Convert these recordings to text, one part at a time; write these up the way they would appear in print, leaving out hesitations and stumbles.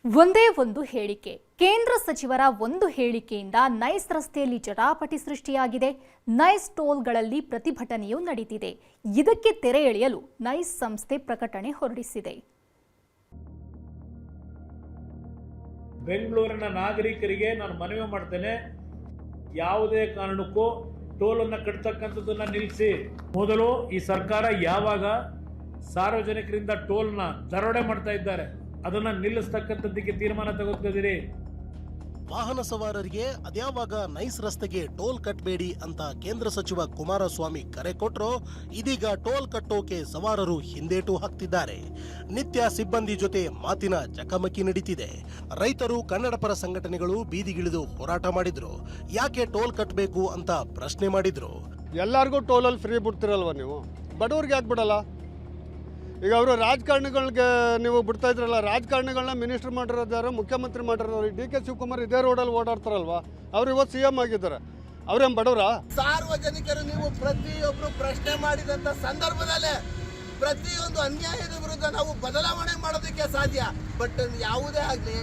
ಒಂದೇ ಒಂದು ಹೇಳಿಕೆ. ಕೇಂದ್ರ ಸಚಿವರ ಒಂದು ಹೇಳಿಕೆಯಿಂದ ನೈಸ್ ರಸ್ತೆಯಲ್ಲಿ ಜಟಾಪಟಿ ಸೃಷ್ಟಿಯಾಗಿದೆ. ನೈಸ್ ಟೋಲ್ಗಳಲ್ಲಿ ಪ್ರತಿಭಟನೆಯೂ ನಡೆದಿದೆ. ಇದಕ್ಕೆ ತೆರೆ ಎಳೆಯಲು ನೈಸ್ ಸಂಸ್ಥೆ ಪ್ರಕಟಣೆ ಹೊರಡಿಸಿದೆ. ಬೆಂಗಳೂರಿನ ನಾಗರಿಕರಿಗೆ ನಾನು ಮನವಿ ಮಾಡ್ತೇನೆ, ಯಾವುದೇ ಕಾರಣಕ್ಕೂ ಟೋಲ್ ಅನ್ನು ಕಟ್ಟತಕ್ಕಂಥದ್ದನ್ನ ನಿಲ್ಲಿಸಿ. ಮೊದಲು ಈ ಸರ್ಕಾರ ಯಾವಾಗ ಸಾರ್ವಜನಿಕರಿಂದ ಟೋಲ್ನ ದರೋಡೆ ಮಾಡ್ತಾ ಇದ್ದಾರೆ ಅದನ್ನ ನಿಲ್ಲಿಸ್ತಕ್ಕಂಥದ್ದಕ್ಕೆ ತೀರ್ಮಾನ ತಗೋತಿದ್ದೀರಿ. ವಾಹನ ಸವಾರರಿಗೆ ಅದ್ಯಾವಾಗ ನೈಸ್ ರಸ್ತೆಗೆ ಟೋಲ್ ಕಟ್ಟಬೇಡಿ ಅಂತ ಕೇಂದ್ರ ಸಚಿವ ಕುಮಾರಸ್ವಾಮಿ ಕರೆ ಕೊಟ್ಟರು, ಇದೀಗ ಟೋಲ್ ಕಟ್ಟೋಕೆ ಸವಾರರು ಹಿಂದೇಟು ಹಾಕ್ತಿದ್ದಾರೆ. ನಿತ್ಯ ಸಿಬ್ಬಂದಿ ಜೊತೆ ಮಾತಿನ ಚಕಮಕಿ ನಡೀತಿದೆ. ರೈತರು, ಕನ್ನಡಪರ ಸಂಘಟನೆಗಳು ಬೀದಿಗಿಳಿದು ಹೋರಾಟ ಮಾಡಿದ್ರು. ಯಾಕೆ ಟೋಲ್ ಕಟ್ಟಬೇಕು ಅಂತ ಪ್ರಶ್ನೆ ಮಾಡಿದ್ರು. ಎಲ್ಲರಿಗೂ ಟೋಲಲ್ಲಿ ಫ್ರೀ ಬಿಡ್ತಿರಲ್ವ ನೀವು, ಬಡವ್ರಿಗೆ ಯಾಕೆ ಬಿಡಲ್ಲ? ಈಗ ಅವರು ರಾಜಕಾರಣಿಗಳಿಗೆ ನೀವು ಬಿಡ್ತಾ ಇದ್ರಲ್ಲ, ರಾಜಕಾರಣಿಗಳನ್ನ ಮಿನಿಸ್ಟರ್ ಮಾಡಿರೋದಾರು, ಮುಖ್ಯಮಂತ್ರಿ ಮಾಡಿರೋರು. ಡಿ.ಕೆ. ಶಿವಕುಮಾರ್ ಇದೇ ರೋಡಲ್ಲಿ ಓಡಾಡ್ತಾರಲ್ವಾ, ಅವ್ರು ಇವತ್ತು CM ಆಗಿದ್ದಾರೆ. ಅವ್ರೇನು ಬಡವರ? ಸಾರ್ವಜನಿಕರು ನೀವು ಪ್ರತಿಯೊಬ್ಬರು ಪ್ರಶ್ನೆ ಮಾಡಿದಂಥ ಸಂದರ್ಭದಲ್ಲೇ ಪ್ರತಿಯೊಂದು ಅನ್ಯಾಯದ ವಿರುದ್ಧ ನಾವು ಬದಲಾವಣೆ ಮಾಡೋದಕ್ಕೆ ಸಾಧ್ಯ. ಬಟ್ ಯಾವುದೇ ಆಗಲಿ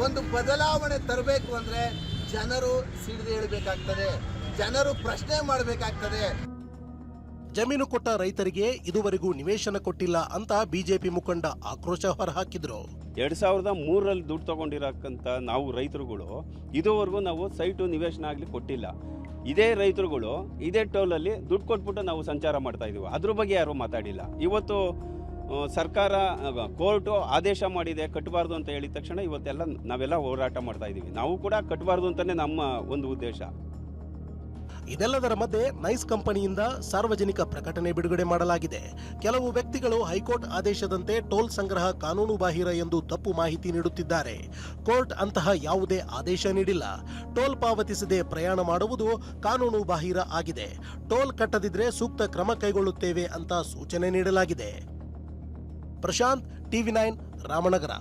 ಒಂದು ಬದಲಾವಣೆ ತರಬೇಕು ಅಂದರೆ ಜನರು ಸಿಡಿದು ಹೇಳಬೇಕಾಗ್ತದೆ, ಜನರು ಪ್ರಶ್ನೆ ಮಾಡಬೇಕಾಗ್ತದೆ. ಜಮೀನು ಕೊಟ್ಟ ರೈತರಿಗೆ ಇದುವರೆಗೂ ನಿವೇಶನ ಕೊಟ್ಟಿಲ್ಲ ಅಂತ ಬಿಜೆಪಿ ಮುಖಂಡ ಆಕ್ರೋಶ ಹೊರಹಾಕಿದ್ರು. 2003ರಲ್ಲಿ ದುಡ್ಡು ತಗೊಂಡಿರಕ್ಕಂತ ನಾವು ರೈತರುಗಳು ಇದುವರೆಗೂ ನಾವು ಸೈಟು ನಿವೇಶನ ಆಗಲಿ ಕೊಟ್ಟಿಲ್ಲ. ಇದೇ ರೈತರುಗಳು ಇದೇ ಟೋಲಲ್ಲಿ ದುಡ್ಡು ಕೊಟ್ಬಿಟ್ಟು ನಾವು ಸಂಚಾರ ಮಾಡ್ತಾ ಇದೀವಿ. ಅದ್ರ ಬಗ್ಗೆ ಯಾರು ಮಾತಾಡಿಲ್ಲ. ಇವತ್ತು ಸರ್ಕಾರ ಕೋರ್ಟು ಆದೇಶ ಮಾಡಿದೆ ಕಟ್ಟಬಾರ್ದು ಅಂತ ಹೇಳಿದ ತಕ್ಷಣ ಇವತ್ತೆಲ್ಲ ನಾವೆಲ್ಲ ಹೋರಾಟ ಮಾಡ್ತಾ ಇದೀವಿ. ನಾವು ಕೂಡ ಕಟ್ಟಬಾರ್ದು ಅಂತಾನೆ ನಮ್ಮ ಒಂದು ಉದ್ದೇಶ. ಇದೆಲ್ಲದರ ಮಧ್ಯೆ ನೈಸ್ ಕಂಪನಿಯಿಂದ ಸಾರ್ವಜನಿಕ ಪ್ರಕಟಣೆ ಬಿಡುಗಡೆ ಮಾಡಲಾಗಿದೆ. ಕೆಲವು ವ್ಯಕ್ತಿಗಳು ಹೈಕೋರ್ಟ್ ಆದೇಶದಂತೆ ಟೋಲ್ ಸಂಗ್ರಹ ಕಾನೂನು ಬಾಹಿರ ಎಂದು ತಪ್ಪು ಮಾಹಿತಿ ನೀಡುತ್ತಿದ್ದಾರೆ. ಕೋರ್ಟ್ ಅಂತಹ ಯಾವುದೇ ಆದೇಶ ನೀಡಿಲ್ಲ. ಟೋಲ್ ಪಾವತಿಸದೆ ಪ್ರಯಾಣ ಮಾಡುವುದು ಕಾನೂನು ಬಾಹಿರ ಆಗಿದೆ. ಟೋಲ್ ಕಟ್ಟದಿದ್ರೆ ಸೂಕ್ತ ಕ್ರಮ ಕೈಗೊಳ್ಳುತ್ತೇವೆ ಅಂತ ಸೂಚನೆ ನೀಡಲಾಗಿದೆ. ಪ್ರಶಾಂತ್, TV9, ರಾಮನಗರ.